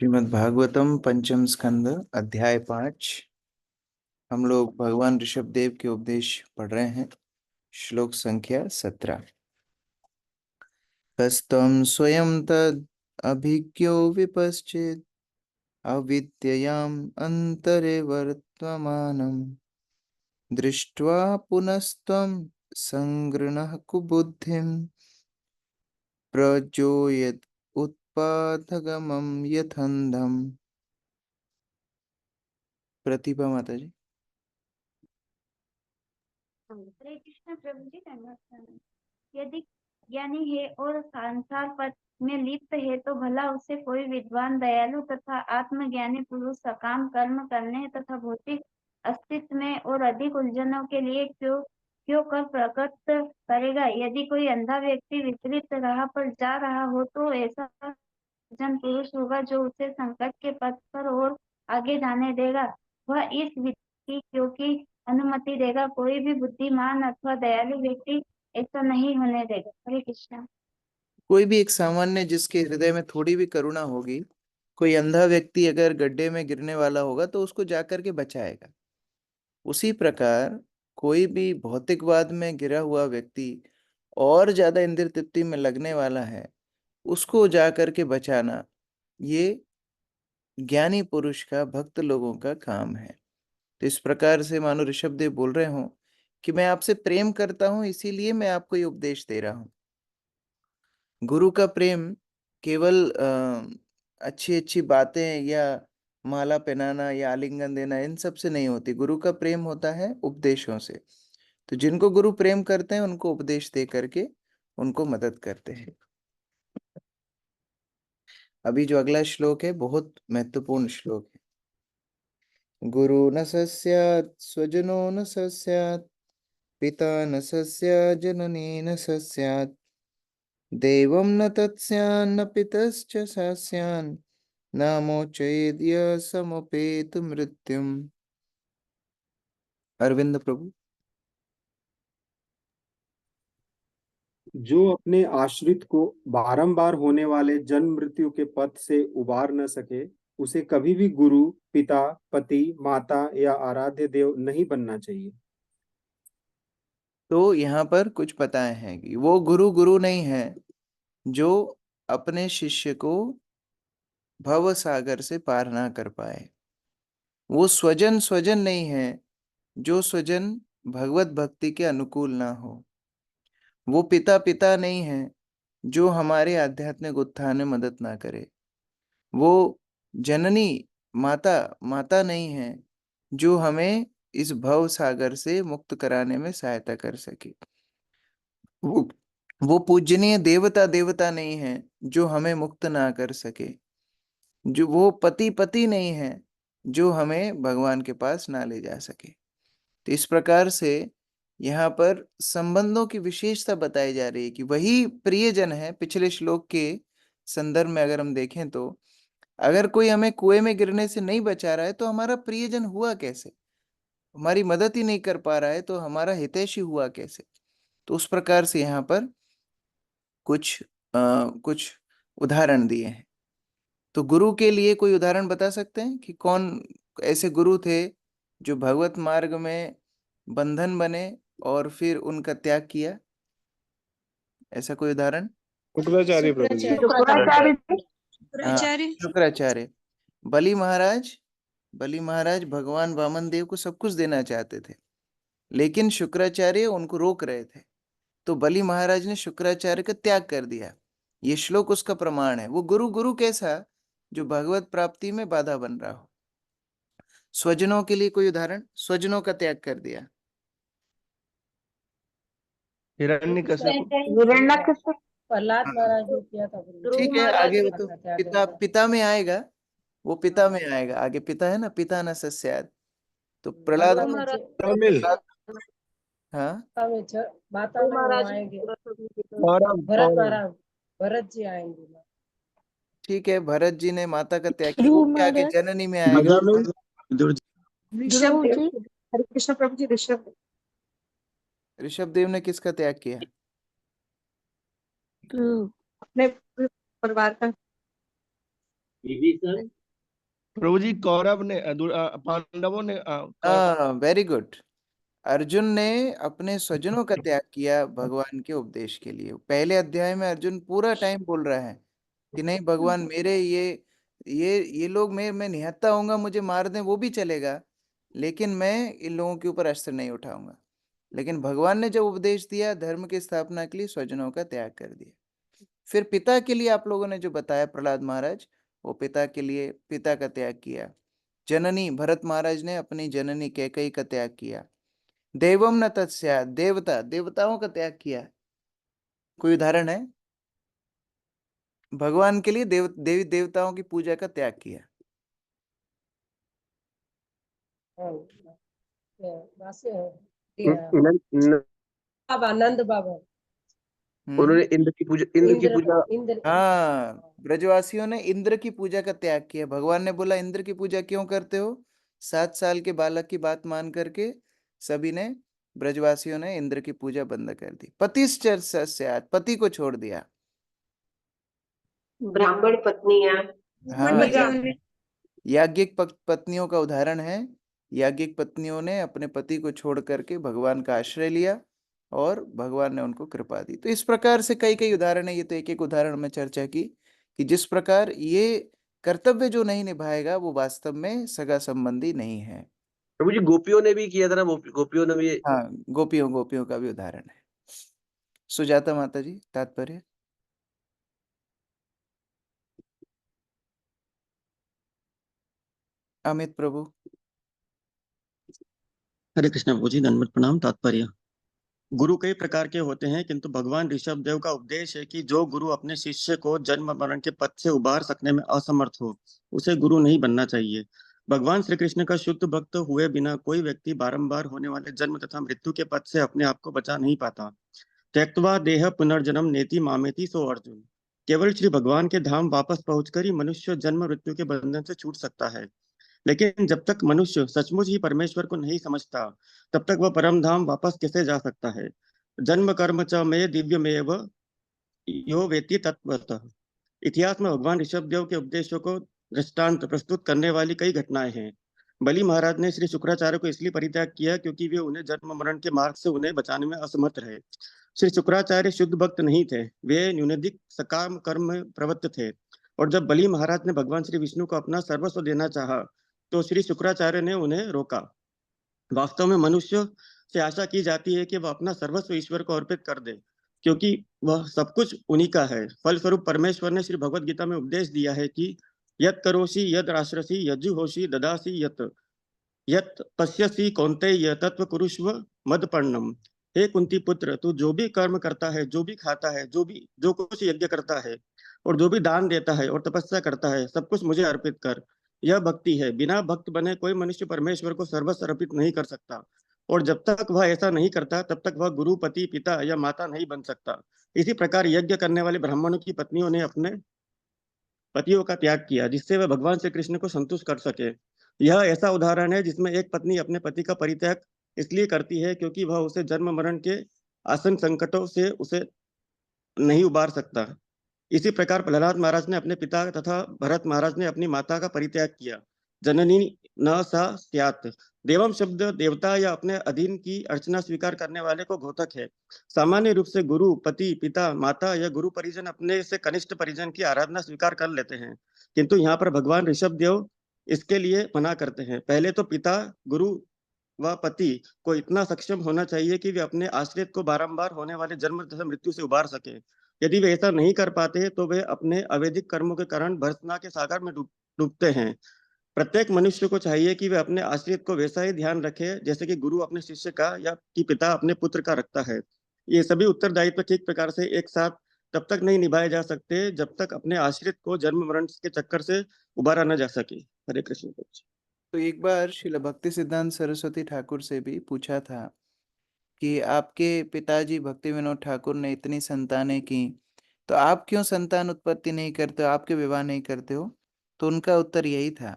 श्रीमद् भागवतम पंचम स्कंद अध्याय 5। हम लोग भगवान ऋषभ देव के उपदेश पढ़ रहे हैं। श्लोक संख्या 17। तस्त्वं स्वयं तद अभिज्ञो विपश्चित् अविद्ययाम् अंतरे वर्तमानं दृष्ट्वा पुनस्त्वं संगृह्णः कुबुद्धिं प्रज्वलयत् उत्पादगमं यथंधम्। प्रतिभा माता जी। हरे कृष्ण प्रभु जी धन्यवाद। यदि ज्ञानी है और संसार पथ में लिप्त है तो भला उसे कोई विद्वान दयालु तथा आत्मज्ञानी पुरुष सकाम कर्म करने तथा भौतिक अस्तित्व में और अधिक उलझनों के लिए क्यों क्यों कर प्रकट करेगा। यदि कोई अंधा व्यक्ति विपरीत राह पर जा रहा हो तो ऐसा जन पुरुष होगा जो उसे संकट के पथ पर और आगे जाने देगा। वह इस विधि की क्योंकि अनुमति देगा। कोई भी बुद्धिमान अथवा दयालु व्यक्ति ऐसा नहीं होने देगा। हरे कृष्णा। कोई भी एक सामान्य जिसके हृदय में थोड़ी भी करुणा होगी, कोई अंधा व्यक्ति अगर गड्ढे में गिरने वाला होगा तो उसको जाकर के बचाएगा। उसी प्रकार कोई भी भौतिकवाद में गिरा हुआ व्यक्ति और ज्यादा इंद्रिय तृप्ति में लगने वाला है, उसको जाकर के बचाना ये ज्ञानी पुरुष का, भक्त लोगों का काम है। तो इस प्रकार से मानो ऋषभ देव बोल रहे हो कि मैं आपसे प्रेम करता हूं, इसीलिए मैं आपको ये उपदेश दे रहा हूं। गुरु का प्रेम केवल अच्छी अच्छी बातें या माला पहनाना या आलिंगन देना इन सब से नहीं होती। गुरु का प्रेम होता है उपदेशों से। तो जिनको गुरु प्रेम करते हैं उनको उपदेश दे करके उनको मदद करते हैं। अभी जो अगला श्लोक है बहुत महत्वपूर्ण श्लोक है। गुरु न सस्यात् स्वजनो न सस्यात् पिता न सस्यात् जननी न सस्यात् देवं न तत्स्यान्न पितश्च सस्यान् नामोचयेद्य समुपेत मृत्युम। अरविंद प्रभु। जो अपने आश्रित को बारंबार होने वाले जन्म मृत्यु के पथ से उबार न सके, उसे कभी भी गुरु, पिता, पति, माता या आराध्य देव नहीं बनना चाहिए। तो यहाँ पर कुछ बताए हैं कि वो गुरु गुरु नहीं है जो अपने शिष्य को भव सागर से पार ना कर पाए। वो स्वजन स्वजन नहीं है जो स्वजन भगवत भक्ति के अनुकूल ना हो। वो पिता पिता नहीं है जो हमारे आध्यात्मिक उत्थान में मदद ना करे। वो जननी माता माता नहीं है जो हमें इस भव सागर से मुक्त कराने में सहायता कर सके। वो वो पूजनीय देवता देवता नहीं है जो हमें मुक्त ना कर सके। जो वो पति पति नहीं है जो हमें भगवान के पास ना ले जा सके। तो इस प्रकार से यहाँ पर संबंधों की विशेषता बताई जा रही है कि वही प्रियजन है। पिछले श्लोक के संदर्भ में अगर हम देखें तो अगर कोई हमें कुएं में गिरने से नहीं बचा रहा है तो हमारा प्रियजन हुआ कैसे? हमारी मदद ही नहीं कर पा रहा है तो हमारा हितैषी हुआ कैसे? तो उस प्रकार से यहाँ पर कुछ उदाहरण दिए हैं। तो गुरु के लिए कोई उदाहरण बता सकते हैं कि कौन ऐसे गुरु थे जो भगवत मार्ग में बंधन बने और फिर उनका त्याग किया? ऐसा कोई उदाहरण? शुक्राचार्य प्रभु जी। शुक्राचार्य हाँ, शुक्राचार्य। बलि महाराज। बलि महाराज भगवान वामन देव को सब कुछ देना चाहते थे, लेकिन शुक्राचार्य उनको रोक रहे थे। तो बलि महाराज ने शुक्राचार्य का त्याग कर दिया। ये श्लोक उसका प्रमाण है। वो गुरु गुरु कैसा? जो भगवत प्राप्ति में बाधा बन रहा हो। स्वजनों के लिए कोई उदाहरण? स्वजनों का त्याग कर दिया। हिरण्यकश्यप प्रहलाद हाँ, महाराज ने किया था ठीक है। महाराज आगे वो तो पिता पिता में आएगा। वो पिता में आएगा। आगे पिता है ना, पिता न सस्यात्। तो प्रहलाद तमिल हाँ माता में वो आएंगे, भरत महाराज, भरत जी आएंगे। ठीक है। भरत जी ने माता का त्याग किया, वो भी आगे जननी में आएगा। ऋषभ देव। हरे कृष्ण प्रभु जी। ऋषभ ऋषभ देव ने किसका त्याग किया? अपने परिवार का। विभीषण। प्रभु जी कौरव ने पांडवों ने वेरी गुड। अर्जुन ने अपने स्वजनों का त्याग किया भगवान के उपदेश के लिए। पहले अध्याय में अर्जुन पूरा टाइम बोल रहा है कि नहीं भगवान, मेरे ये लोग, मैं निहत्था होऊंगा, मुझे मार दें वो भी चलेगा, लेकिन मैं इन लोगों के ऊपर अस्त्र नहीं उठाऊंगा। लेकिन भगवान ने जब उपदेश दिया धर्म की स्थापना के लिए स्वजनों का त्याग कर दिया। फिर पिता के लिए आप लोगों ने जो बताया प्रहलाद महाराज, वो पिता के लिए पिता का त्याग किया। जननी भरत महाराज ने अपनी जननी कैकेयी का त्याग किया। देवम न तत्स्यात्, देवताओं का त्याग किया। कोई उदाहरण है? भगवान के लिए देवी देवताओं की पूजा का त्याग किया। बाबा आनंद बाबा उन्होंने इंद्र की पूजा हाँ, ब्रजवासियों ने इंद्र की पूजा का त्याग किया। भगवान ने बोला इंद्र की पूजा क्यों करते हो? 7 साल के बालक की बात मान करके सभी ने, ब्रजवासियों ने इंद्र की पूजा बंद कर दी। पतिश्च पति को छोड़ दिया। ब्राह्मण पत्नियां। हाँ, याज्ञिक पत्नियों का उदाहरण है। याज्ञिक पत्नियों ने अपने पति को छोड़ करके भगवान का आश्रय लिया और भगवान ने उनको कृपा दी। तो इस प्रकार से कई कई उदाहरण है। ये तो एक एक उदाहरण में चर्चा की कि जिस प्रकार ये कर्तव्य जो नहीं निभाएगा वो वास्तव में सगा संबंधी नहीं है। प्रभु जी गोपियों ने भी किया था ना, गोपियों ने भी। हाँ, गोपियों का भी उदाहरण है। सुजाता माता जी, तात्पर्य। अमित प्रभु। हरे कृष्ण प्रभु जी, दंडवत प्रणाम। तात्पर्य: गुरु कई प्रकार के होते हैं, किंतु भगवान ऋषभ देव का उपदेश है कि जो गुरु अपने शिष्य को जन्म मरण के पथ से उबार सकने में असमर्थ हो, उसे गुरु नहीं बनना चाहिए। भगवान श्री कृष्ण का शुद्ध भक्त हुए बिना कोई व्यक्ति बारंबार होने वाले जन्म तथा मृत्यु के पथ से अपने आप को बचा नहीं पाता। त्यक्त्वा देह पुनर्जन्म नेति मामेति सो अर्जुन। केवल श्री भगवान के धाम वापस पहुंचकर ही मनुष्य जन्म मृत्यु के बंधन से छूट सकता है। लेकिन जब तक मनुष्य सचमुच ही परमेश्वर को नहीं समझता, तब तक वह परम धाम वापस कैसे जा सकता है? जन्म कर्म च में दिव्यमेव यो वेत्ति तत्वतः। इतिहास में भगवान ऋषभ देव के उपदेशों को दृष्टांत प्रस्तुत करने वाली कई घटनाएं हैं। बलि महाराज ने श्री शुक्राचार्य को इसलिए परित्याग किया क्योंकि वे उन्हें जन्म मरण के मार्ग से उन्हें बचाने में असमर्थ रहे। श्री शुक्राचार्य शुद्ध भक्त नहीं थे, वे न्यूनधिक सकाम कर्म में प्रवृत्त थे। और जब बलि महाराज ने भगवान श्री विष्णु को अपना सर्वस्व देना चाहा, तो श्री शुक्राचार्य ने उन्हें रोका। वास्तव में मनुष्य से आशा की जाती है कि वह अपना सर्वस्व ईश्वर को अर्पित कर दे, क्योंकि वह सब कुछ उन्हीं का है। फलस्वरूप परमेश्वर ने श्री भगवद गीता में उपदेश दिया है कि यत् करोषि यद् राश्रसि यज्जुहोषि ददासि यत् पश्यसि कौन्तेय तत्व कुरुष्व मदपर्णम। हे कुंती पुत्र, तू जो भी कर्म करता है, जो भी खाता है, जो कुछ यज्ञ करता है और जो भी दान देता है और तपस्या करता है, सब कुछ मुझे अर्पित कर। यह भक्ति है। बिना भक्त बने कोई मनुष्य परमेश्वर को सर्वस्व अर्पित नहीं कर सकता, और जब तक वह ऐसा नहीं करता तब तक वह गुरु, पति, पिता या माता नहीं बन सकता। इसी प्रकार यज्ञ करने वाले ब्राह्मणों की पत्नियों ने अपने पतियों का त्याग किया, जिससे वह भगवान श्री कृष्ण को संतुष्ट कर सके। यह ऐसा उदाहरण है जिसमें एक पत्नी अपने पति का परित्याग इसलिए करती है क्योंकि वह उसे जन्म मरण के आसन संकटों से उसे नहीं उबार सकता। इसी प्रकार प्रहलाद महाराज ने अपने पिता तथा भरत महाराज ने अपनी माता का परित्याग किया। जननी न सा स्यात्। देवम शब्द देवता या अपने अधीन की अर्चना स्वीकार करने वाले को घोतक है। सामान्य रूप से गुरु, पति, पिता, माता या गुरु परिजन अपने से कनिष्ठ परिजन की आराधना स्वीकार कर लेते हैं, किंतु यहाँ पर भगवान ऋषभ देव इसके लिए मना करते हैं। पहले तो पिता, गुरु व पति को इतना सक्षम होना चाहिए कि वे अपने आश्रित को बारंबार होने वाले जन्म तथा मृत्यु से उबार सके। यदि वे ऐसा नहीं कर पाते तो वे अपने अवैधिक कर्मों के कारण भर्त्सना के सागर में डूबते हैं। प्रत्येक मनुष्य को चाहिए कि वे अपने आश्रित को वैसा ही ध्यान रखे जैसे कि गुरु अपने शिष्य का या कि पिता अपने पुत्र का रखता है। ये सभी उत्तरदायित्व ठीक प्रकार से एक साथ तब तक नहीं निभाए जा सकते जब तक अपने आश्रित को जन्म मरण के चक्कर से उबारा न जा सके। हरे कृष्ण। तो एक बार श्रील भक्ति सिद्धांत सरस्वती ठाकुर से भी पूछा था कि आपके पिताजी भक्ति विनोद ठाकुर ने इतनी संतानें की, तो आप क्यों संतान उत्पत्ति नहीं करते हो, आपके विवाह नहीं करते हो? तो उनका उत्तर यही था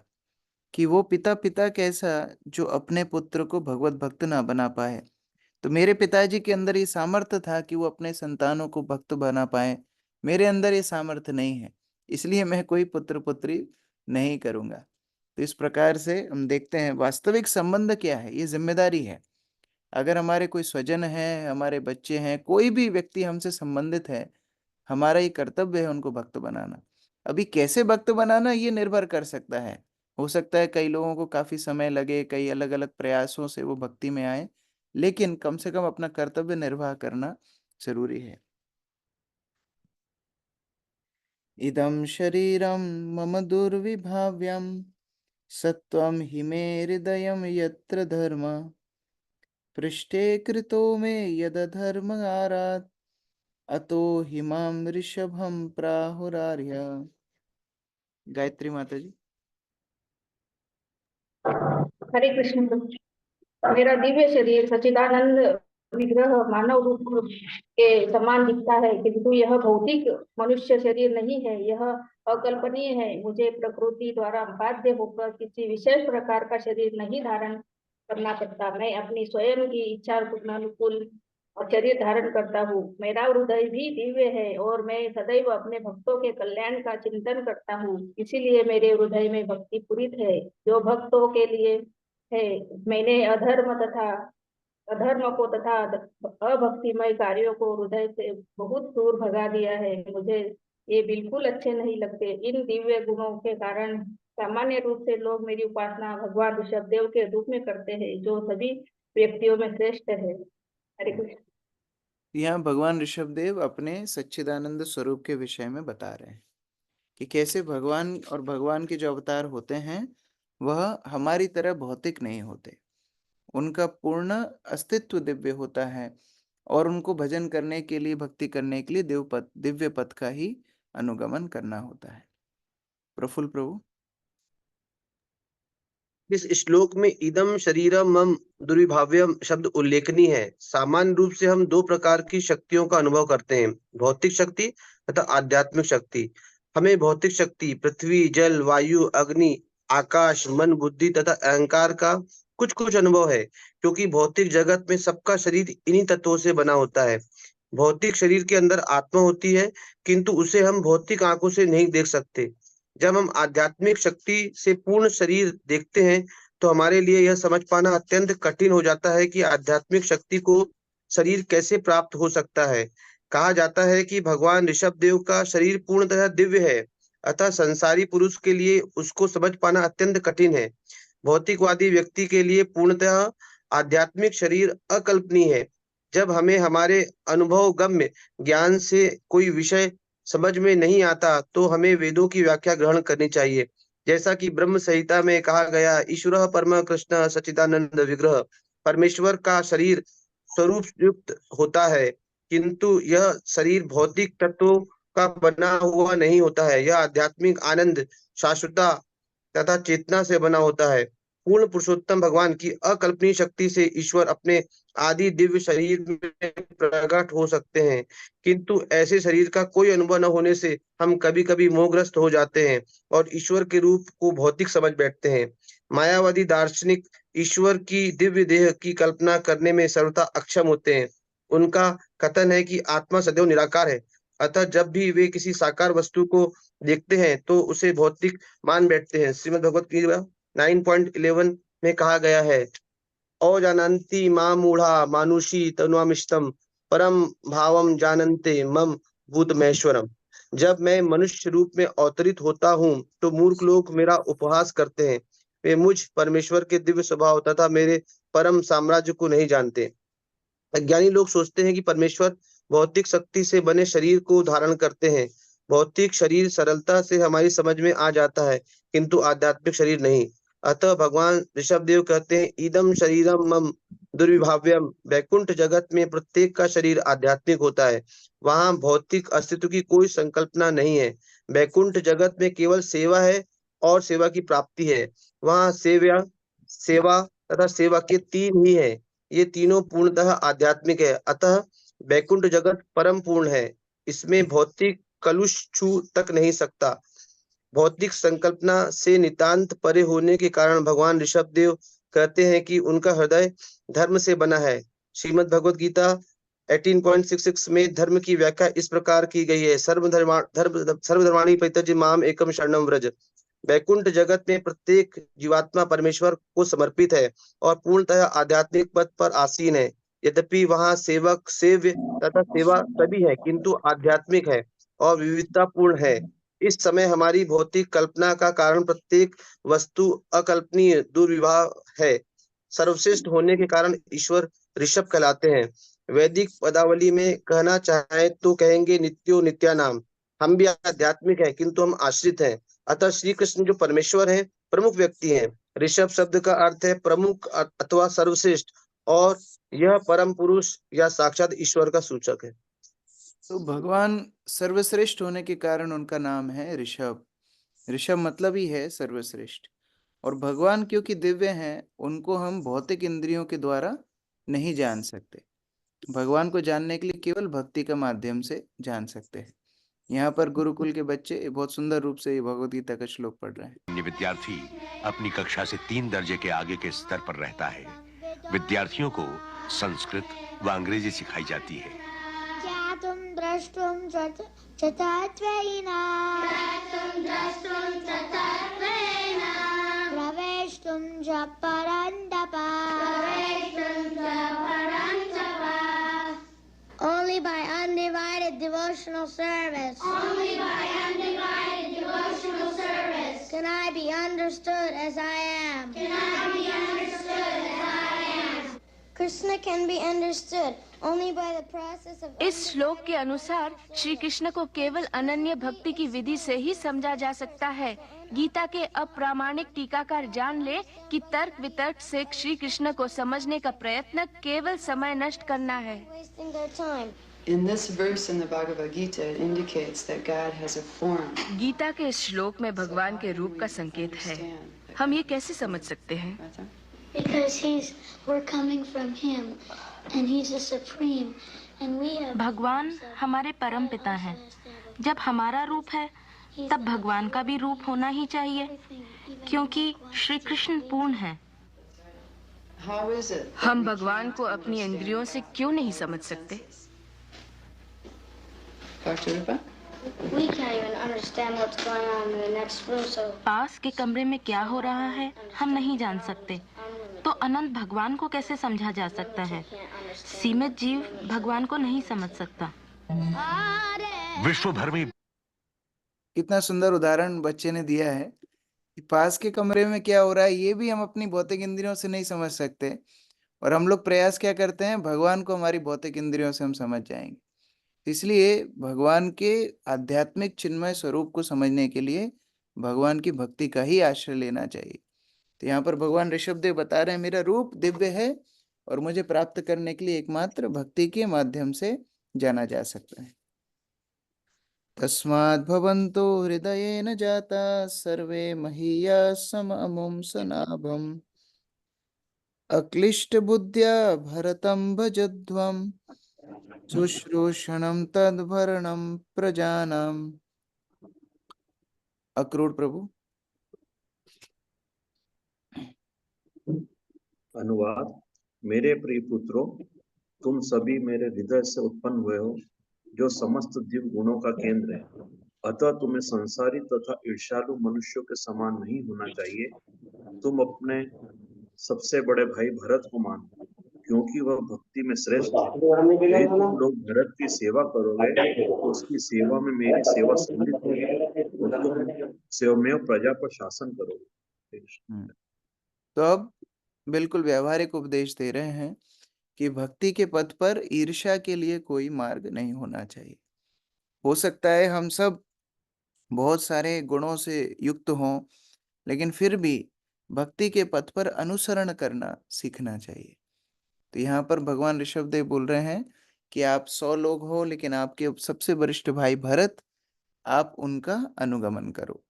कि वो पिता कैसा जो अपने पुत्र को भगवत भक्त ना बना पाए। तो मेरे पिताजी के अंदर ये सामर्थ्य था कि वो अपने संतानों को भक्त बना पाए, मेरे अंदर ये सामर्थ्य नहीं है। इसलिए मैं कोई पुत्र पुत्री नहीं करूंगा। तो इस प्रकार से हम देखते हैं वास्तविक संबंध क्या है, ये जिम्मेदारी है। अगर हमारे कोई स्वजन है, हमारे बच्चे हैं, कोई भी व्यक्ति हमसे संबंधित है, हमारा ये कर्तव्य है उनको भक्त बनाना। अभी कैसे भक्त बनाना ये निर्भर कर सकता है। हो सकता है कई लोगों को काफी समय लगे, कई अलग अलग प्रयासों से वो भक्ति में आए, लेकिन कम से कम अपना कर्तव्य निर्वाह करना जरूरी है। इदं शरीरं मम दुर्विभाव्यं सत्वं हि मे हृदयं यत्र धर्म पृष्ठे कृतो मे यदधर्म आरात् अतो हिमां ऋषभं प्राहुरार्य। गायत्री माता जी। हरे कृष्ण प्रभु जी। मेरा दिव्य शरीर सच्चिदानंद विग्रह मानव रूप के समान दिखता है, किंतु यह भौतिक मनुष्य शरीर नहीं है, यह अकल्पनीय है। मुझे प्रकृति द्वारा बाध्य होकर किसी विशेष प्रकार का शरीर नहीं धारण करना पड़ता। मैं अपनी स्वयं की इच्छा अनुकूल शरीर धारण करता हूँ। मेरा हृदय भी दिव्य है और मैं सदैव अपने भक्तों के कल्याण का चिंतन करता हूँ, इसीलिए मेरे हृदय में भक्ति पूरित है। जो भक्तों के लिए है, मैंने अधर्म को तथा अभक्तिमय कार्यों को हृदय से बहुत दूर भगा दिया है। मुझे ये बिल्कुल अच्छे नहीं लगते। इन दिव्य गुणों के कारण सामान्य रूप से लोग मेरी उपासना भगवान ऋषभदेव के रूप में करते हैं, जो सभी व्यक्तियों में श्रेष्ठ है। हरे कृष्ण। यहाँ भगवान ऋषभदेव अपने सच्चिदानंद स्वरूप के विषय में बता रहे हैं कि कैसे भगवान और भगवान के जो अवतार होते हैं वह हमारी तरह भौतिक नहीं होते। उनका पूर्ण अस्तित्व दिव्य होता है और उनको भजन करने के लिए, भक्ति करने के लिए दिव्य पथ का ही अनुगमन करना होता है। प्रफुल्ल प्रभु। इस श्लोक में इदम शरीरम मम दुर्विभाव्यम शब्द उल्लेखनीय है। सामान्य रूप से हम दो प्रकार की शक्तियों का अनुभव करते हैं, भौतिक शक्ति तथा आध्यात्मिक शक्ति। हमें भौतिक शक्ति पृथ्वी, जल, वायु, अग्नि, आकाश, मन, बुद्धि तथा अहंकार का कुछ कुछ अनुभव है, क्योंकि भौतिक जगत में सबका शरीर इन्हीं तत्वों से बना होता है। भौतिक शरीर के अंदर आत्मा होती है, किंतु उसे हम भौतिक आंखों से नहीं देख सकते। जब हम आध्यात्मिक शक्ति से पूर्ण शरीर देखते हैं तो हमारे लिए यह समझ पाना अत्यंत कठिन हो जाता है कि आध्यात्मिक शक्ति को शरीर कैसे प्राप्त हो सकता है। कहा जाता है कि भगवान ऋषभदेव का शरीर पूर्णतः दिव्य है, अतः संसारी पुरुष के लिए उसको समझ पाना अत्यंत कठिन है। भौतिकवादी व्यक्ति के लिए पूर्णतः आध्यात्मिक शरीर अकल्पनीय है। जब हमें हमारे अनुभव गम्य ज्ञान से कोई विषय समझ में नहीं आता तो हमें वेदों की व्याख्या ग्रहण करनी चाहिए। जैसा कि ब्रह्म संहिता में कहा गया, ईश्वर परम कृष्ण सच्चिदानंद विग्रह, परमेश्वर का शरीर स्वरूप युक्त होता है, किंतु यह शरीर भौतिक तत्वों का बना हुआ नहीं होता है। यह आध्यात्मिक आनंद, शाश्वता तथा चेतना से बना होता है। पूर्ण पुरुषोत्तम भगवान की अकल्पनीय शक्ति से ईश्वर अपने आदि दिव्य शरीर में प्रकट हो सकते हैं, किंतु ऐसे शरीर का कोई अनुभव न होने से हम कभी कभी मोहग्रस्त हो जाते हैं और ईश्वर के रूप को भौतिक समझ बैठते हैं। मायावादी दार्शनिक ईश्वर की दिव्य देह की कल्पना करने में सर्वथा अक्षम होते हैं। उनका कथन है कि आत्मा सदैव निराकार है, अतः जब भी वे किसी साकार वस्तु को देखते हैं तो उसे भौतिक मान बैठते हैं। श्रीमद् भगवत गीता 9.11 में कहा गया है, अजानन्ति मां मूढ़ा मानुषी तनुमिष्टम परम भावम जानन्ते मम भूतमैश्वरम। जब मैं मनुष्य रूप में अवतरित होता हूँ तो मूर्ख लोग मेरा उपहास करते हैं। वे मुझ परमेश्वर के दिव्य स्वभाव तथा मेरे परम साम्राज्य को नहीं जानते। अज्ञानी लोग सोचते हैं कि परमेश्वर भौतिक शक्ति से बने शरीर को धारण करते हैं। भौतिक शरीर सरलता से हमारी समझ में आ जाता है, किंतु आध्यात्मिक शरीर नहीं। अतः भगवान ऋषभदेव कहते हैं, इदम शरीरम मम दुर्विभाव्यम। वैकुंठ जगत में प्रत्येक का शरीर आध्यात्मिक होता है, वहां भौतिक अस्तित्व की कोई संकल्पना नहीं है। वैकुंठ जगत में केवल सेवा है और सेवा की प्राप्ति है। वहां सेवा तथा सेवा के तीन ही है, ये तीनों पूर्णतः आध्यात्मिक है। अतः वैकुंठ जगत परम पूर्ण है, इसमें भौतिक कलुष छू तक नहीं सकता। भौतिक संकल्पना से नितांत परे होने के कारण भगवान ऋषभदेव कहते हैं कि उनका हृदय धर्म से बना है। श्रीमद् भगवत गीता 18.66 में धर्म की व्याख्या इस प्रकार की गई है। सर्वधर्माणि परित्यज्य माम एकम शरणम व्रज। वैकुंठ जगत में प्रत्येक जीवात्मा परमेश्वर को समर्पित है और पूर्णतः आध्यात्मिक पद पर आसीन है। यद्यपि वहाँ सेवक, सेव्य तथा सेवा सभी है, किंतु आध्यात्मिक है और विविधता पूर्ण है। इस समय हमारी भौतिक कल्पना का कारण प्रत्येक वस्तु अकल्पनीय दुर्विवाह है। सर्वश्रेष्ठ होने के कारण ईश्वर ऋषभ कहलाते हैं। वैदिक पदावली में कहना चाहे तो कहेंगे नित्यो नित्यानाम। हम भी आध्यात्मिक हैं, किंतु हम आश्रित हैं। अतः श्री कृष्ण जो परमेश्वर हैं, प्रमुख व्यक्ति हैं। ऋषभ शब्द का अर्थ है प्रमुख अथवा सर्वश्रेष्ठ, और यह परम पुरुष या साक्षात ईश्वर का सूचक है। तो भगवान सर्वश्रेष्ठ होने के कारण उनका नाम है ऋषभ। ऋषभ मतलब ही है सर्वश्रेष्ठ। और भगवान क्योंकि दिव्य हैं, उनको हम भौतिक इंद्रियों के द्वारा नहीं जान सकते। भगवान को जानने के लिए केवल भक्ति का माध्यम से जान सकते हैं। यहाँ पर गुरुकुल के बच्चे बहुत सुंदर रूप से भगवद गीता का श्लोक पढ़ रहे हैं। विद्यार्थी अपनी कक्षा से 3 दर्जे के आगे के स्तर पर रहता है। विद्यार्थियों को संस्कृत व अंग्रेजी सिखाई जाती है। Only by undivided devotional service. Only by undivided devotional service. Can I be understood as I am? Can I be understood as I am? Krishna can be understood only by the process of. इस श्लोक के अनुसार श्री कृष्ण को केवल अनन्य भक्ति की विधि से ही समझा जा सकता है। गीता के अप्रामाणिक टीकाकार जान ले कि तर्क वितर्क से श्री कृष्ण को समझने का प्रयत्न केवल समय नष्ट करना है। Wasting their time. In this verse in the Bhagavad Gita, it indicates that God has a form. Gita के इस श्लोक में भगवान के रूप का संकेत है। हम ये कैसे समझ सकते हैं? Because we're coming from him and he's the supreme and we have. भगवान हमारे परम पिता हैं। जब हमारा रूप है, तब भगवान का भी रूप होना ही चाहिए, क्योंकि श्री कृष्ण पूर्ण है। How is it? हम भगवान को अपनी इंद्रियों से क्यों नहीं समझ सकते? Dr. Rupa? We can't even understand what's going on in the next room, so. पास के कमरे में क्या हो रहा है, हम नहीं जान सकते। तो अनंत भगवान को कैसे समझा जा सकता है? सीमित जीव भगवान को नहीं समझ सकता। विश्व भर में कितना सुंदर उदाहरण बच्चे ने दिया है कि पास के कमरे में क्या हो रहा है, ये भी हम अपनी भौतिक इंद्रियों से नहीं समझ सकते। और हम लोग प्रयास क्या करते हैं, भगवान को हमारी भौतिक इंद्रियों से हम समझ जाएंगे। इसलिए भगवान के आध्यात्मिक चिन्मय स्वरूप को समझने के लिए भगवान की भक्ति का ही आश्रय लेना चाहिए। तो यहाँ पर भगवान ऋषभदेव बता रहे हैं, मेरा रूप दिव्य है और मुझे प्राप्त करने के लिए एकमात्र भक्ति के माध्यम से जाना जा सकता है। तस्माद् भवन्तो हृदयेन जाता सर्वे महीया सममुं सनाभम् अक्लिष्ट बुद्ध्या भरतं भजध्वम् शुश्रूषणं तद्भरणं प्रजानाम्। अक्रूर प्रभु। अनुवाद। मेरे प्रिय पुत्रों, तुम सभी मेरे हृदय से उत्पन्न हुए हो, जो समस्त दिव्य गुणों का केंद्र है। अतः तुम्हें संसारी तथा ईर्ष्यालु मनुष्यों के समान नहीं होना चाहिए। तुम अपने सबसे बड़े भाई भरत को मानो, क्योंकि वह भक्ति में श्रेष्ठ है। यदि तुम लोग भरत की सेवा करोगे तो उसकी सेवा में मेरी सेवा सम्मिलित होगी और तुम सेवमेव प्रजा पर शासन करोगे। तो अब बिल्कुल व्यावहारिक उपदेश दे रहे हैं कि भक्ति के पथ पर ईर्ष्या के लिए कोई मार्ग नहीं होना चाहिए। हो सकता है हम सब बहुत सारे गुणों से युक्त हों, लेकिन फिर भी भक्ति के पथ पर अनुसरण करना सीखना चाहिए। तो यहाँ पर भगवान ऋषभदेव बोल रहे हैं कि आप 100 लोग हो, लेकिन आपके सबसे वरिष्ठ भाई भरत, आप उनका अनुगमन करो।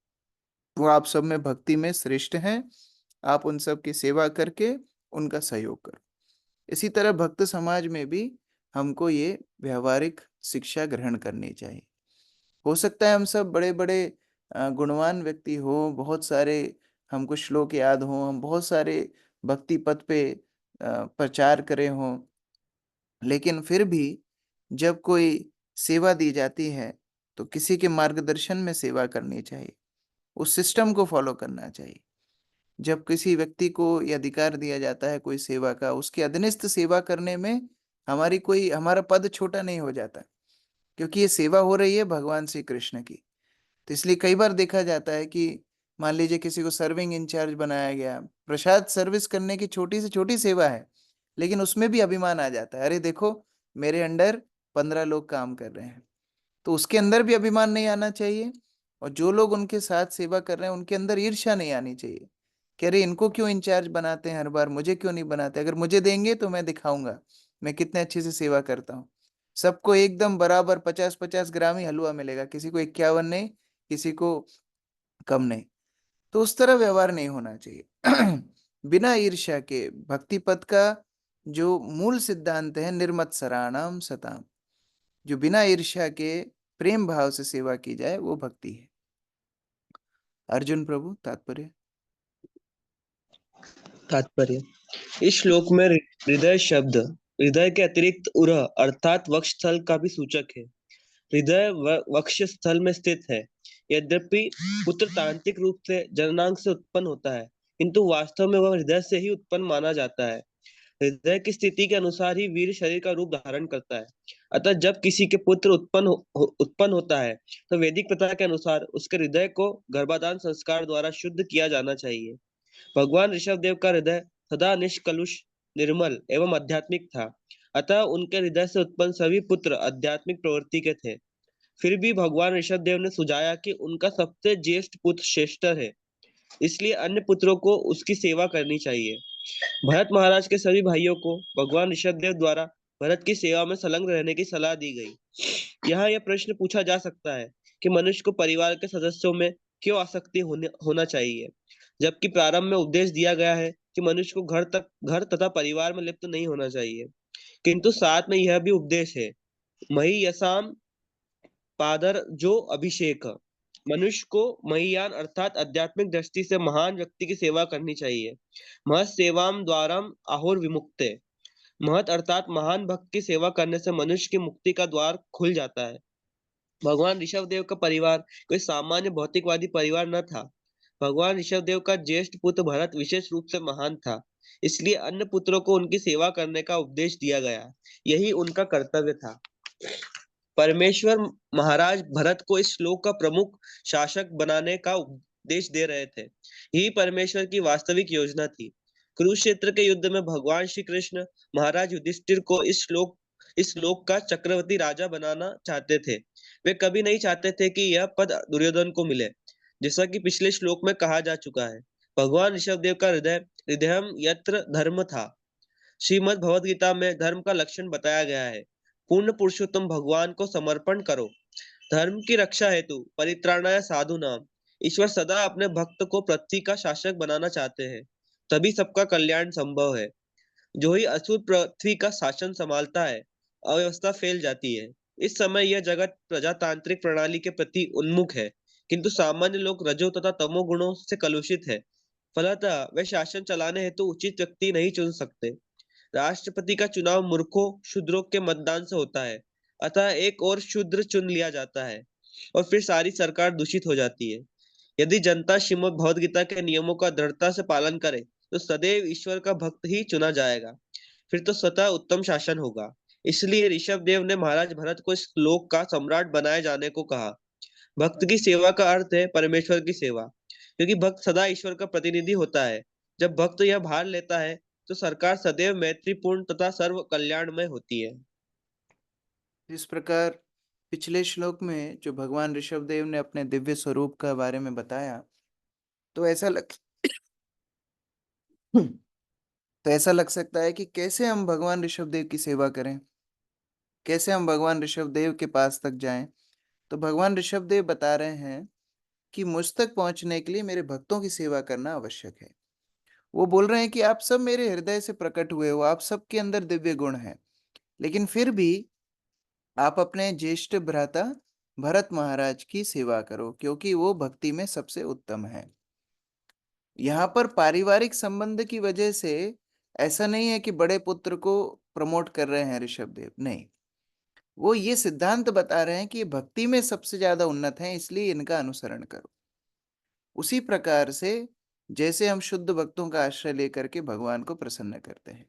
वो आप सब में भक्ति में श्रेष्ठ हैं, आप उन सब की सेवा करके उनका सहयोग करो। इसी तरह भक्त समाज में भी हमको ये व्यवहारिक शिक्षा ग्रहण करनी चाहिए। हो सकता है हम सब बड़े बड़े गुणवान व्यक्ति हो, बहुत सारे हमको श्लोक याद हो, हम बहुत सारे भक्ति पथ पे प्रचार करे हों, लेकिन फिर भी जब कोई सेवा दी जाती है तो किसी के मार्गदर्शन में सेवा करनी चाहिए, उस सिस्टम को फॉलो करना चाहिए। जब किसी व्यक्ति को ये अधिकार दिया जाता है कोई सेवा का, उसके अधीनस्थ सेवा करने में हमारा पद छोटा नहीं हो जाता, क्योंकि ये सेवा हो रही है भगवान श्री कृष्ण की। तो इसलिए कई बार देखा जाता है कि मान लीजिए किसी को सर्विंग इंचार्ज बनाया गया, प्रसाद सर्विस करने की छोटी से छोटी सेवा है, लेकिन उसमें भी अभिमान आ जाता है, अरे देखो मेरे अंडर 15 लोग काम कर रहे हैं। तो उसके अंदर भी अभिमान नहीं आना चाहिए, और जो लोग उनके साथ सेवा कर रहे हैं उनके अंदर ईर्ष्या नहीं आनी चाहिए कि अरे इनको क्यों इंचार्ज बनाते हैं हर बार, मुझे क्यों नहीं बनाते, अगर मुझे देंगे तो मैं दिखाऊंगा मैं कितने अच्छे से सेवा करता हूँ। सबको एकदम बराबर 50-50 ग्राम ही हलवा मिलेगा, किसी को 51 नहीं, किसी को कम नहीं। तो उस तरह व्यवहार नहीं होना चाहिए। बिना ईर्ष्या के भक्ति पद का जो मूल सिद्धांत है, निर्मत्सराणाम सताम, जो बिना ईर्ष्या के प्रेम भाव से सेवा की जाए वो भक्ति है। अर्जुन प्रभु तात्पर्य। तात्पर्य, इस श्लोक में हृदय शब्द हृदय के अतिरिक्त उरह अर्थात वक्ष स्थल का भी सूचक है। हृदय वक्ष स्थल में स्थित है। यद्यपि पुत्र तांत्रिक रूप से जननांग से उत्पन्न होता है, किंतु वास्तव में वह हृदय से ही उत्पन्न माना जाता है। हृदय की स्थिति के अनुसार ही वीर शरीर का रूप धारण करता है। अतः जब किसी के पुत्र उत्पन्न होता है तो वैदिक प्रथा के अनुसार उसके हृदय को गर्भाधान संस्कार द्वारा शुद्ध किया जाना चाहिए। भगवान ऋषभदेव का हृदय सदा निष्कलुष, निर्मल एवं आध्यात्मिक था। अतः उनके हृदय से उत्पन्न सभी पुत्र आध्यात्मिक प्रवृत्ति के थे। फिर भी भगवान ऋषभदेव ने सुझाया कि उनका सबसे ज्येष्ठ पुत्र श्रेष्ठर है, इसलिए अन्य पुत्रों को उसकी सेवा करनी चाहिए। भरत महाराज के सभी भाइयों को भगवान ऋषभदेव द्वारा भरत की सेवा में संलग्न रहने की सलाह दी गई। यहाँ यह प्रश्न पूछा जा सकता है कि मनुष्य को परिवार के सदस्यों में क्यों आसक्ति होना चाहिए, जबकि प्रारंभ में उपदेश दिया गया है कि मनुष्य को घर तथा परिवार में लिप्त नहीं होना चाहिए। किंतु साथ में यह भी उपदेश है, मही यसाम पादर जो अभिषेक, मनुष्य को महियान अर्थात आध्यात्मिक दृष्टि से महान व्यक्ति की सेवा करनी चाहिए। महत सेवाम द्वारम आहुर विमुक्ते, महत अर्थात महान भक्त की सेवा करने से मनुष्य की मुक्ति का द्वार खुल जाता है। भगवान ऋषभदेव का परिवार कोई सामान्य भौतिकवादी परिवार न था। भगवान ऋषभदेव का ज्येष्ठ पुत्र भरत विशेष रूप से महान था, इसलिए अन्य पुत्रों को उनकी सेवा करने का उपदेश दिया गया। यही उनका कर्तव्य था। परमेश्वर महाराज भरत को इस श्लोक का प्रमुख शासक बनाने का उपदेश दे रहे थे। यही परमेश्वर की वास्तविक योजना थी। कुरुक्षेत्र के युद्ध में भगवान श्री कृष्ण महाराज युधिष्ठिर को इस श्लोक का चक्रवर्ती राजा बनाना चाहते थे। वे कभी नहीं चाहते थे कि यह पद दुर्योधन को मिले, जैसा कि पिछले श्लोक में कहा जा चुका है। भगवान ऋषभदेव का हृदयम यत्र धर्म था। श्रीमद् भगवद गीता में धर्म का लक्षण बताया गया है। पूर्ण पुरुषोत्तम भगवान को समर्पण करो। धर्म की रक्षा हेतु परित्राणाय साधुनाम, ईश्वर सदा अपने भक्त को पृथ्वी का शासक बनाना चाहते हैं, तभी सबका कल्याण संभव है। जो ही असुर पृथ्वी का शासन संभालता है, अव्यवस्था फैल जाती है। इस समय यह जगत प्रजातांत्रिक प्रणाली के प्रति उन्मुख है, किंतु सामान्य लोग रजो तथा तमो गुणों से कलुषित है। फलतः वे शासन चलाने हेतु उचित व्यक्ति नहीं चुन सकते। राष्ट्रपति का चुनाव मूर्खों शूद्रों के मतदान से होता है, अतः एक और शूद्र चुन लिया जाता है और फिर सारी सरकार दूषित हो जाती है। यदि जनता श्रीमद् भगवद गीता के नियमों का दृढ़ता से पालन करे तो सदैव ईश्वर का भक्त ही चुना जाएगा, फिर तो स्वतः उत्तम शासन होगा। इसलिए ऋषभदेव ने महाराज भरत को इस लोक का सम्राट बनाए जाने को कहा। भक्त की सेवा का अर्थ है परमेश्वर की सेवा, क्योंकि भक्त सदा ईश्वर का प्रतिनिधि होता है। जब भक्त यह भार लेता है तो सरकार सदैव मैत्रीपूर्ण तथा सर्व कल्याणमय होती है। इस प्रकार पिछले श्लोक में जो भगवान ऋषभदेव ने अपने दिव्य स्वरूप का बारे में बताया, तो ऐसा लग सकता है कि कैसे हम भगवान ऋषभदेव की सेवा करें, कैसे हम भगवान ऋषभदेव के पास तक जाएं। तो भगवान ऋषभदेव बता रहे हैं कि मुझ तक पहुंचने के लिए मेरे भक्तों की सेवा करना आवश्यक है। वो बोल रहे हैं कि आप सब मेरे हृदय से प्रकट हुए हो, आप सबके अंदर दिव्य गुण हैं, लेकिन फिर भी आप अपने ज्येष्ठ भ्राता भरत महाराज की सेवा करो, क्योंकि वो भक्ति में सबसे उत्तम है। यहाँ पर पारिवारिक संबंध की वजह से ऐसा नहीं है कि बड़े पुत्र को प्रमोट कर रहे हैं ऋषभदेव, नहीं। वो ये सिद्धांत बता रहे हैं कि ये भक्ति में सबसे ज्यादा उन्नत हैं, इसलिए इनका अनुसरण करो। उसी प्रकार से जैसे हम शुद्ध भक्तों का आश्रय लेकर के भगवान को प्रसन्न करते हैं,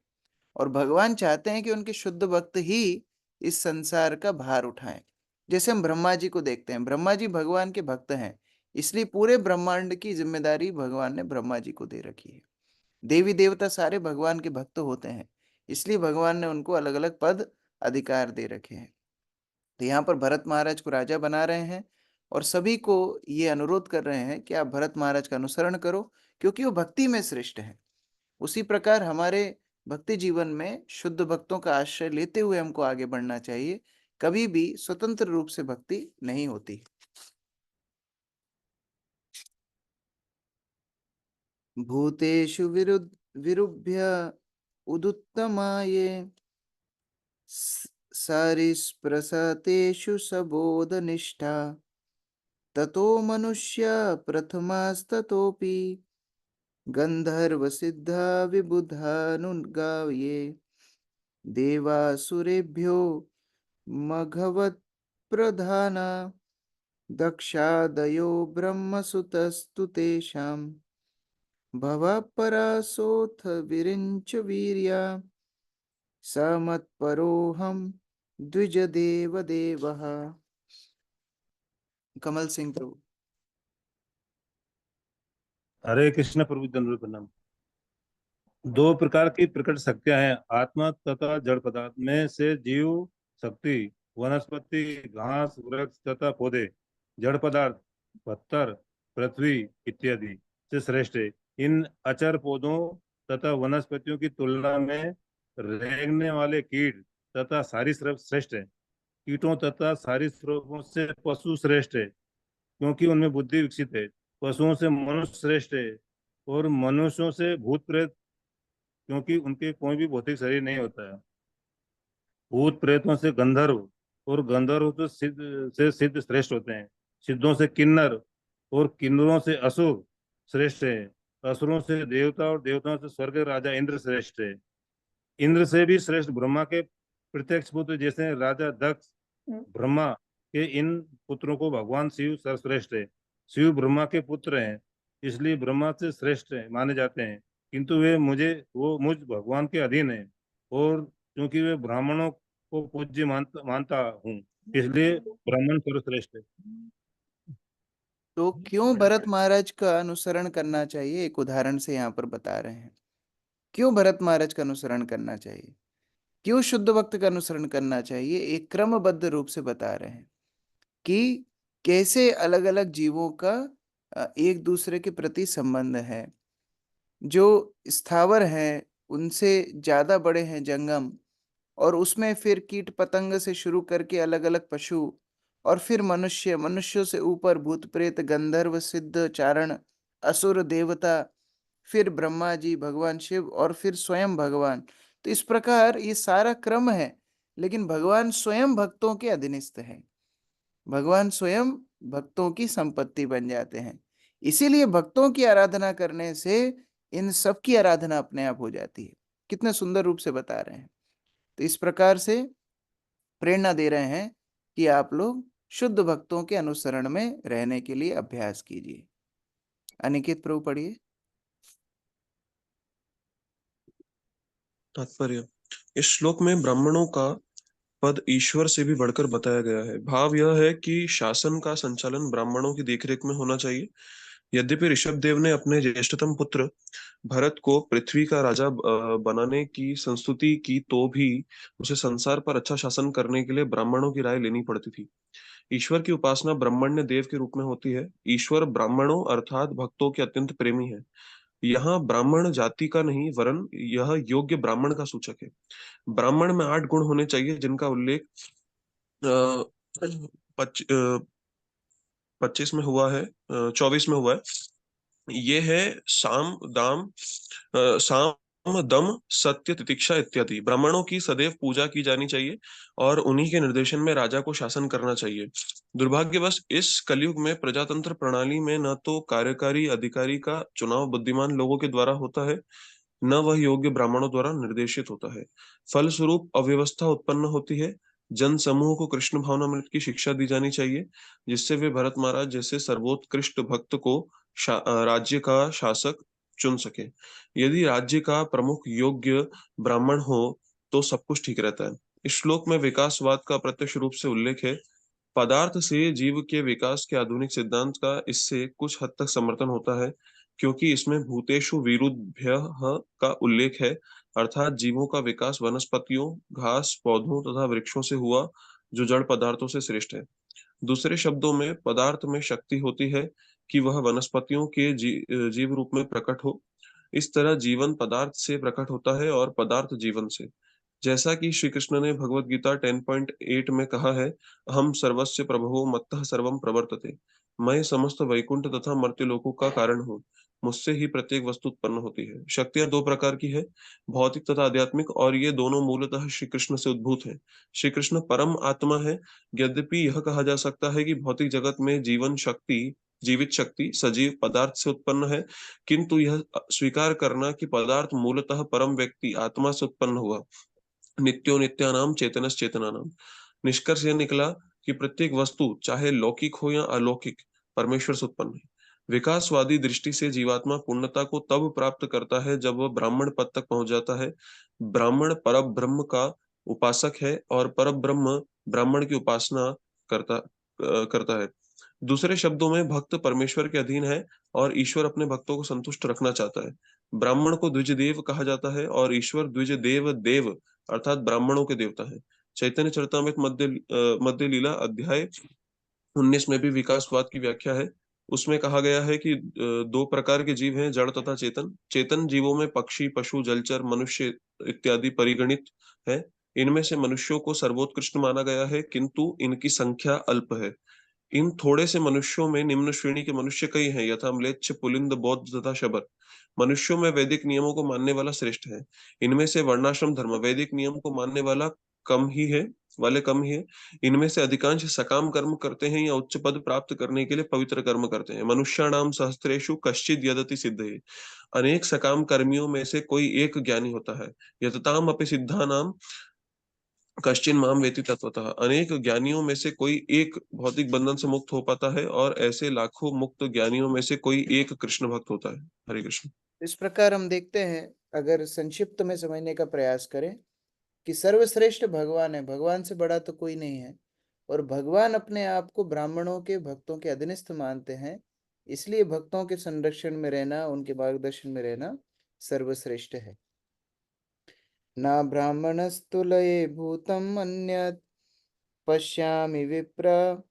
और भगवान चाहते हैं कि उनके शुद्ध भक्त ही इस संसार का भार उठाएं। जैसे हम ब्रह्मा जी को देखते हैं, ब्रह्मा जी भगवान के भक्त हैं, इसलिए पूरे ब्रह्मांड की जिम्मेदारी भगवान ने ब्रह्मा जी को दे रखी है। देवी देवता सारे भगवान के भक्त होते हैं, इसलिए भगवान ने उनको अलग अलग पद अधिकार दे रखे हैं। तो यहाँ पर भरत महाराज को राजा बना रहे हैं और सभी को ये अनुरोध कर रहे हैं कि आप भरत महाराज का अनुसरण करो, क्योंकि वो भक्ति में श्रेष्ठ है। उसी प्रकार हमारे भक्ति जीवन में शुद्ध भक्तों का आश्रय लेते हुए हमको आगे बढ़ना चाहिए। कभी भी स्वतंत्र रूप से भक्ति नहीं होती। भूतेषु विरुभ्य उदुत्तमाये सरिस्प्रसतेषु सबोधनिष्ठा ततो मनुष्य प्रथमास्ततोऽपि गंधर्व सिद्धा विबुधानुगाये देवासुरेभ्यो मघवत् प्रधाना दक्षादयो ब्रह्मसुतस्तु तेषां भवपरासोऽथ विरिञ्च वीर्या स मत्परोऽहं द्विजदेव देवः। कमल सिंह प्रभु। हरे कृष्ण प्रभु दंडवत प्रणाम। दो प्रकार की प्रकट शक्तियां हैं, आत्मा तथा जड़ पदार्थ में से जीव शक्ति वनस्पति घास वृक्ष तथा पौधे, जड़ पदार्थ पत्थर पृथ्वी इत्यादि से श्रेष्ठ है। इन अचर पौधों तथा वनस्पतियों की तुलना में रेंगने वाले कीट तथा सरीसृप श्रेष्ठ है। कीटों तथा सरीसृपों से पशु श्रेष्ठ है, क्योंकि उनमें बुद्धि विकसित है। पशुओं से मनुष्य श्रेष्ठ है और मनुष्यों से भूत प्रेत, क्योंकि उनके कोई भी भौतिक शरीर नहीं होता है। भूत प्रेतों से गंधर्व और गंधर्व से सिद्ध श्रेष्ठ होते हैं। सिद्धों से किन्नर और किन्नरों से असुर श्रेष्ठ है। असुरों से देवता और देवताओं से स्वर्ग राजा इंद्र श्रेष्ठ है। इंद्र से भी श्रेष्ठ ब्रह्मा के प्रत्यक्ष पुत्र जैसे राजा दक्ष ब्रह्मा के इन पुत्रों को भगवान शिव सर्वश्रेष्ठ है। शिव ब्रह्मा के पुत्र हैं, इसलिए ब्रह्मा से श्रेष्ठ माने जाते हैं, किंतु वो मुझ भगवान के अधीन है, और क्योंकि वे ब्राह्मणों को पूज्य मानता हूँ, इसलिए ब्राह्मण सर्वश्रेष्ठ है। तो क्यों भरत महाराज का अनुसरण करना चाहिए, एक उदाहरण से यहाँ पर बता रहे हैं। क्यों भरत महाराज का अनुसरण करना चाहिए, क्यों शुद्ध भक्त का अनुसरण करना चाहिए, एक क्रमबद्ध रूप से बता रहे हैं कि कैसे अलग अलग जीवों का एक दूसरे के प्रति संबंध है। जो स्थावर हैं उनसे ज्यादा बड़े हैं जंगम, और उसमें फिर कीट पतंग से शुरू करके अलग अलग पशु, और फिर मनुष्य, मनुष्यों से ऊपर भूत प्रेत गंधर्व सिद्ध चारण असुर देवता, फिर ब्रह्मा जी भगवान शिव, और फिर स्वयं भगवान। तो इस प्रकार ये सारा क्रम है, लेकिन भगवान स्वयं भक्तों के अधीनस्थ हैं। भगवान स्वयं भक्तों की संपत्ति बन जाते हैं, इसीलिए भक्तों की आराधना करने से इन सब की आराधना अपने आप हो जाती है। कितने सुंदर रूप से बता रहे हैं। तो इस प्रकार से प्रेरणा दे रहे हैं कि आप लोग शुद्ध भक्तों के अनुसरण में रहने के लिए अभ्यास कीजिए। अनिकेत प्रभु पढ़िए। तात्पर्य। इस श्लोक में ब्राह्मणों का पद ईश्वर से भी बढ़कर बताया गया है। भाव यह है कि शासन का संचालन ब्राह्मणों की देखरेख में होना चाहिए। यद्यपि ऋषभ देव ने अपने ज्येष्ठतम पुत्र भरत को पृथ्वी का राजा बनाने की संस्तुति की, तो भी उसे संसार पर अच्छा शासन करने के लिए ब्राह्मणों की राय लेनी पड़ती थी। ईश्वर की उपासना ब्राह्मण्य देव के रूप में होती है। ईश्वर ब्राह्मणों अर्थात भक्तों के अत्यंत प्रेमी है। यहाँ ब्राह्मण जाति का नहीं, वरन यह योग्य ब्राह्मण का सूचक है। ब्राह्मण में 8 गुण होने चाहिए, जिनका उल्लेख 25 में हुआ है, 24 में हुआ है। ये है साम दम सत्य तितिक्षा इत्यादि। ब्राह्मणों की सदैव पूजा की जानी चाहिए और उन्हीं के निर्देशन में राजा को शासन करना चाहिए। दुर्भाग्यवश इस कलयुग में प्रजातंत्र प्रणाली में न तो कार्यकारी अधिकारी का चुनाव बुद्धिमान लोगों के द्वारा होता है, न वह योग्य ब्राह्मणों द्वारा निर्देशित होता है। फलस्वरूप अव्यवस्था उत्पन्न होती है। जन समूह को कृष्ण भावनामृत की शिक्षा दी जानी चाहिए, जिससे वे भरत महाराज जैसे सर्वोत्कृष्ट भक्त को राज्य का शासक चुन सके। यदि राज्य का प्रमुख योग्य ब्राह्मण हो तो सब कुछ ठीक रहता है। इस श्लोक में विकासवाद का प्रत्यक्ष रूप से उल्लेख है। पदार्थ से जीव के विकास के आधुनिक सिद्धांत का इससे कुछ हद तक समर्थन होता है, क्योंकि इसमें भूतेषु विरुद्धयः का उल्लेख है, अर्थात जीवों का विकास वनस्पतियों, घास, पौधों तथा वृक्षों से हुआ, जो जड़ पदार्थों से श्रेष्ठ है। दूसरे शब्दों में पदार्थ में शक्ति होती है कि वह वनस्पतियों के जीव रूप में प्रकट हो। इस तरह जीवन पदार्थ से प्रकट होता है और पदार्थ जीवन से। जैसा कि श्री कृष्ण ने भगवत गीता 10.8 में कहा है, हम सर्वस्य प्रभवो मत्तः सर्वम प्रवर्तते। मैं समस्त वैकुंठ तथा मर्त्य लोकों का कारण हूँ, मुझसे ही प्रत्येक वस्तु उत्पन्न होती है। शक्तियां दो प्रकार की है, भौतिक तथा आध्यात्मिक, और ये दोनों मूलतः श्री कृष्ण से उद्भूत है। श्री कृष्ण परम आत्मा है। यद्यपि यह कहा जा सकता है कि भौतिक जगत में जीवित शक्ति सजीव पदार्थ से उत्पन्न है, किंतु यह स्वीकार करना कि पदार्थ मूलतः परम व्यक्ति आत्मा से उत्पन्न हुआ, नित्यो नित्यानाम चेतनश्चेतनानाम। निष्कर्ष यह निकला कि प्रत्येक वस्तु चाहे लौकिक हो या अलौकिक परमेश्वर से उत्पन्न है। विकासवादी दृष्टि से जीवात्मा पूर्णता को तब प्राप्त करता है जब वह ब्राह्मण पद तक पहुंच जाता है। ब्राह्मण परब्रह्म का उपासक है और परब्रह्म ब्राह्मण की उपासना करता है। दूसरे शब्दों में भक्त परमेश्वर के अधीन है और ईश्वर अपने भक्तों को संतुष्ट रखना चाहता है। ब्राह्मण को द्विजदेव कहा जाता है और ईश्वर द्विजदेव देव अर्थात ब्राह्मणों के देवता है। चैतन्य चरितामृत मध्य लीला अध्याय 19 में भी विकासवाद की व्याख्या है। उसमें कहा गया है कि दो प्रकार के जीव हैं, जड़ तथा चेतन। चेतन जीवों में पक्षी, पशु, जलचर, मनुष्य इत्यादि परिगणित है। इनमें से मनुष्यों को सर्वोत्कृष्ट माना गया है, किंतु इनकी संख्या अल्प है। इन थोड़े से मनुष्यों में निम्न श्रेणी के मनुष्य कई हैं, यथा म्लेच्छ, पुलिंद, बौद्ध तथा शबर। मनुष्यों में वैदिक नियमों को मानने वाला श्रेष्ठ है। इनमें से वर्णाश्रम धर्म वैदिक नियम को मानने कम ही है। इनमें से अधिकांश सकाम कर्म करते हैं या उच्च पद प्राप्त करने के लिए पवित्र कर्म करते हैं। मनुष्याणाम सहस्त्रेषु कश्चिद यदति सिद्धये। अनेक सकाम कर्मियों में से कोई एक ज्ञानी होता है। यतताम अपि सिद्धानाम कश्चिन माम वेति तत्वतः। अनेक ज्ञानियों में से कोई एक भौतिक बंधन से मुक्त हो पाता है और ऐसे लाखों मुक्त ज्ञानियों में से कोई एक कृष्ण भक्त होता है। हरे कृष्ण। इस प्रकार हम देखते हैं, अगर संक्षिप्त में समझने का प्रयास करें, कि सर्वश्रेष्ठ भगवान है, भगवान से बड़ा तो कोई नहीं है, और भगवान अपने आप को ब्राह्मणों के भक्तों के अधीनस्थ मानते हैं, इसलिए भक्तों के संरक्षण में रहना, उनके मार्गदर्शन में रहना सर्वश्रेष्ठ है। ना ब्राह्मणस्तुलये भूतम अन्यत् पश्यामि विप्र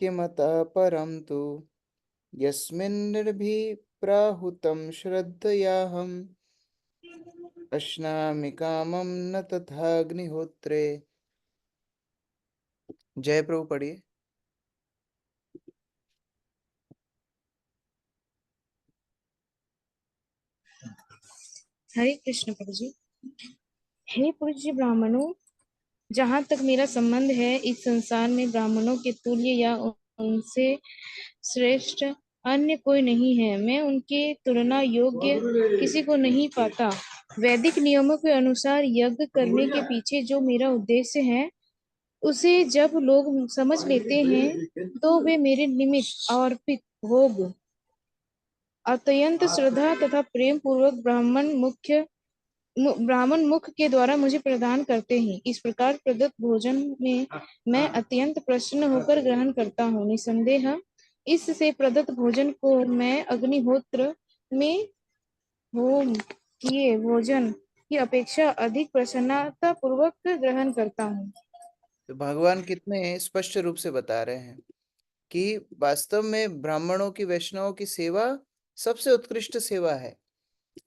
किमतः परं तु यस्मिन्निर्भिप्राहुतं श्रद्धयाहम् अश्नामि कामं न तथाग्निहोत्रे। जय प्रभु पढ़िए। हरे कृष्ण प्रभु जी। हे पूज्य ब्राह्मणों, जहाँ तक मेरा संबंध है, इस संसार में ब्राह्मणों के तुल्य या उनसे श्रेष्ठ अन्य कोई नहीं है। मैं उनके तुलना योग्य किसी को नहीं पाता। वैदिक नियमों के अनुसार यज्ञ करने के पीछे जो मेरा उद्देश्य है, उसे जब लोग समझ लेते हैं तो वे मेरे निमित्त अर्पित भोग अत्यंत श्रद्धा तथा प्रेम पूर्वक ब्राह्मण मुख के द्वारा मुझे प्रदान करते हैं। इस प्रकार प्रदत्त भोजन में मैं अत्यंत प्रसन्न होकर ग्रहण करता हूँ। निसंदेह इससे प्रदत्त भोजन को मैं अग्निहोत्र में होम किए भोजन की अपेक्षा अधिक प्रसन्नता पूर्वक ग्रहण करता हूँ। तो भगवान कितने स्पष्ट रूप से बता रहे हैं कि वास्तव में ब्राह्मणों की, वैष्णवों की सेवा सबसे उत्कृष्ट सेवा है।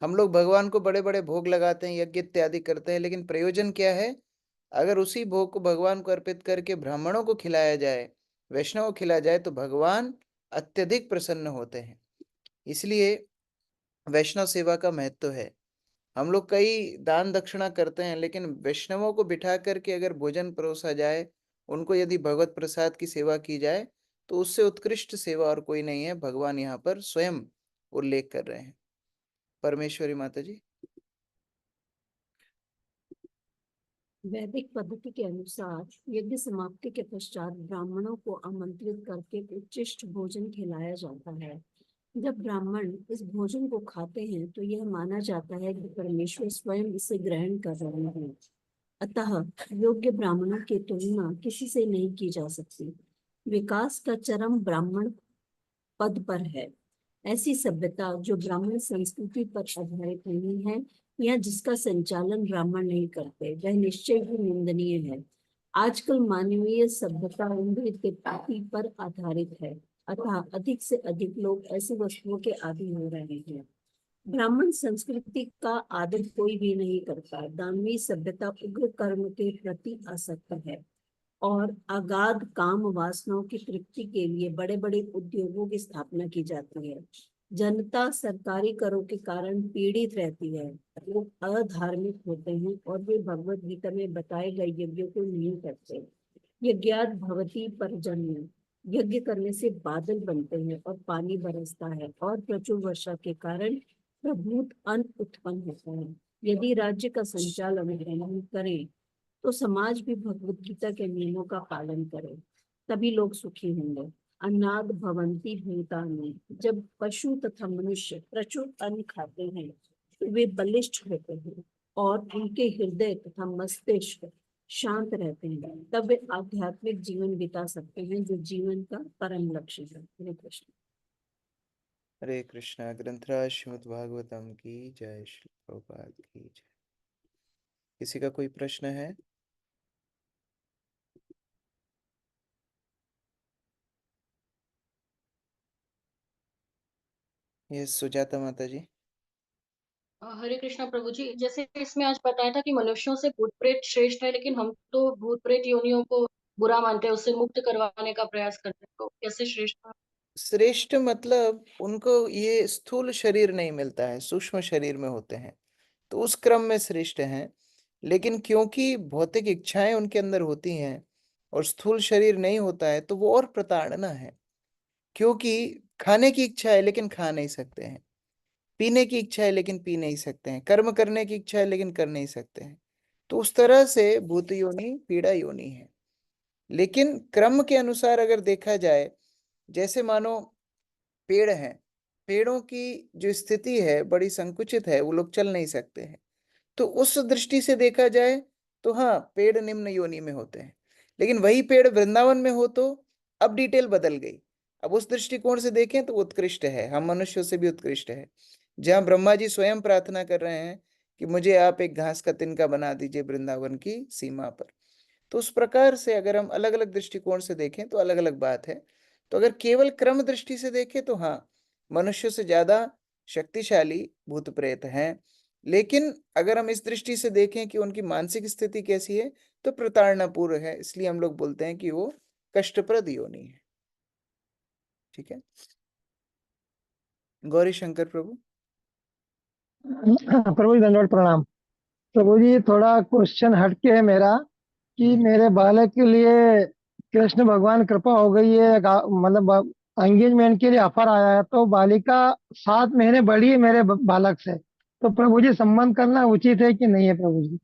हम लोग भगवान को बड़े बड़े भोग लगाते हैं, यज्ञ इत्यादि करते हैं, लेकिन प्रयोजन क्या है? अगर उसी भोग को भगवान को अर्पित करके ब्राह्मणों को खिलाया जाए, वैष्णव को खिलाया जाए, तो भगवान अत्यधिक प्रसन्न होते हैं। इसलिए वैष्णव सेवा का महत्व है। हम लोग कई दान दक्षिणा करते हैं, लेकिन वैष्णवों को बिठा करके अगर भोजन परोसा जाए, उनको यदि भगवत प्रसाद की सेवा की जाए, तो उससे उत्कृष्ट सेवा और कोई नहीं है। भगवान यहाँ पर स्वयं उल्लेख कर रहे हैं। परमेश्वरी माता जी। वैदिक पद्धति के अनुसार यज्ञ समाप्ति के पश्चात ब्राह्मणों को आमंत्रित करके उच्चिष्ट भोजन खिलाया जाता है। जब ब्राह्मण इस भोजन को खाते हैं तो यह माना जाता है कि परमेश्वर स्वयं इसे ग्रहण कर रहे हैं। अतः योग्य ब्राह्मणों की तुलना किसी से नहीं की जा सकती। विकास का चरम ब्राह्मण पद पर है। ऐसी सभ्यता जो ब्राह्मण संस्कृति पर आधारित नहीं है या जिसका संचालन ब्राह्मण नहीं करते, वह निश्चय ही निंदनीय है। आजकल मानवीय सभ्यता उम्र के पाती पर आधारित है, अतः अधिक से अधिक लोग ऐसी वस्तुओं के आदी हो रहे हैं। ब्राह्मण संस्कृति का आदर कोई भी नहीं करता। दानवी सभ्यता उग्र कर्म के प्रति आसक्त है और अगाध काम वासनाओं की तृप्ति के लिए बड़े बड़े उद्योगों की स्थापना की जाती है। जनता सरकारी करों के कारण पीड़ित रहती है। लोग अधार्मिक होते हैं और वे भगवत गीता में बताए गए यज्ञों को नहीं करते। यज्ञात भवति पर्जन्य, यज्ञ करने से बादल बनते हैं और पानी बरसता है और प्रचुर वर्षा के कारण प्रभुत अन्न उत्पन्न होता है। यदि राज्य का संचालन ब्राह्मण करें तो समाज भी भगवत गीता के नियमों का पालन करे, तभी लोग सुखी होंगे। अन्नाद भवन्ति भूतानि, जब पशु तथा मनुष्य प्रचुर अन्न खाते हैं तो वे बलिष्ठ होते हैं और उनके हृदय तथा मस्तिष्क शांत रहते हैं, तब वे आध्यात्मिक जीवन बिता सकते हैं जो जीवन का परम लक्ष्य है। हरे कृष्ण। हरे कृष्णा। ग्रंथराज श्रीमद् भागवतम की जय। श्री प्रभुपाद की जय। किसी का कोई प्रश्न है? ये सुजाता माता जी। हरे कृष्णा प्रभु जी, जैसे इसमें आज बताया था कि मनुष्यों से भूत प्रेत श्रेष्ठ है, लेकिन हम तो भूत प्रेत योनियों को बुरा मानते हैं, उससे मुक्त करवाने का प्रयास करते हैं, तो कैसे श्रेष्ठ है? श्रेष्ठ मतलब उनको ये स्थूल शरीर नहीं मिलता है, सूक्ष्म शरीर में होते हैं, तो उस क्रम में श्रेष्ठ हैं। लेकिन क्योंकि भौतिक इच्छाएं उनके अंदर होती हैं और स्थूल शरीर नहीं होता है, तो वो और प्रताड़ना है। क्योंकि खाने की इच्छा है लेकिन खा नहीं सकते हैं, पीने की इच्छा है लेकिन पी नहीं सकते हैं, कर्म करने की इच्छा है लेकिन कर नहीं सकते हैं। तो उस तरह से भूत योनि पीड़ा योनि है। लेकिन क्रम के अनुसार अगर देखा जाए, जैसे मानो पेड़ हैं, पेड़ों की जो स्थिति है बड़ी संकुचित है, वो लोग चल नहीं सकते हैं, तो उस दृष्टि से देखा जाए तो हाँ, पेड़ निम्न योनि में होते हैं। लेकिन वही पेड़ वृंदावन में हो तो अब डिटेल बदल गई। अब उस दृष्टिकोण से देखें तो उत्कृष्ट है, हम मनुष्यों से भी उत्कृष्ट है। जहां ब्रह्मा जी स्वयं प्रार्थना कर रहे हैं कि मुझे आप एक घास का तिनका बना दीजिए वृंदावन की सीमा पर, तो उस प्रकार से अगर हम अलग अलग दृष्टिकोण से देखें तो अलग अलग बात है। तो अगर केवल क्रम दृष्टि से देखें तो हाँ, मनुष्य से ज्यादा शक्तिशाली भूत प्रेत हैं। लेकिन अगर हम इस दृष्टि से देखें कि उनकी मानसिक स्थिति कैसी है, तो प्रताड़नापूर्ण है, इसलिए हम लोग बोलते हैं कि वो कष्टप्रद योनि है। ठीक है। गौरी शंकर प्रभु। प्रभु जी धन्यवाद, प्रणाम। प्रभु जी थोड़ा क्वेश्चन हटके है मेरा कि मेरे बालक के लिए कृष्ण भगवान कृपा हो गई है, मतलब एंगेजमेंट के लिए ऑफर आया है, तो बालिका 7 महीने बड़ी है मेरे बालक से, तो प्रभु जी संबंध करना उचित है कि नहीं है प्रभु जी?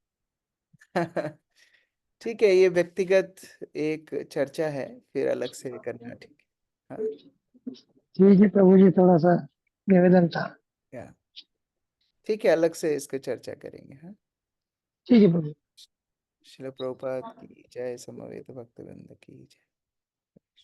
ठीक है, ये व्यक्तिगत एक चर्चा है, फिर अलग से करना। ठीक है। हाँ, ठीक है प्रभु जी, थोड़ा सा निवेदन था। ठीक है, अलग से इसको चर्चा करेंगे। हाँ, ठीक है प्रभु। श्रील प्रभुपाद की जय, समवेत भक्तवृंद की जय।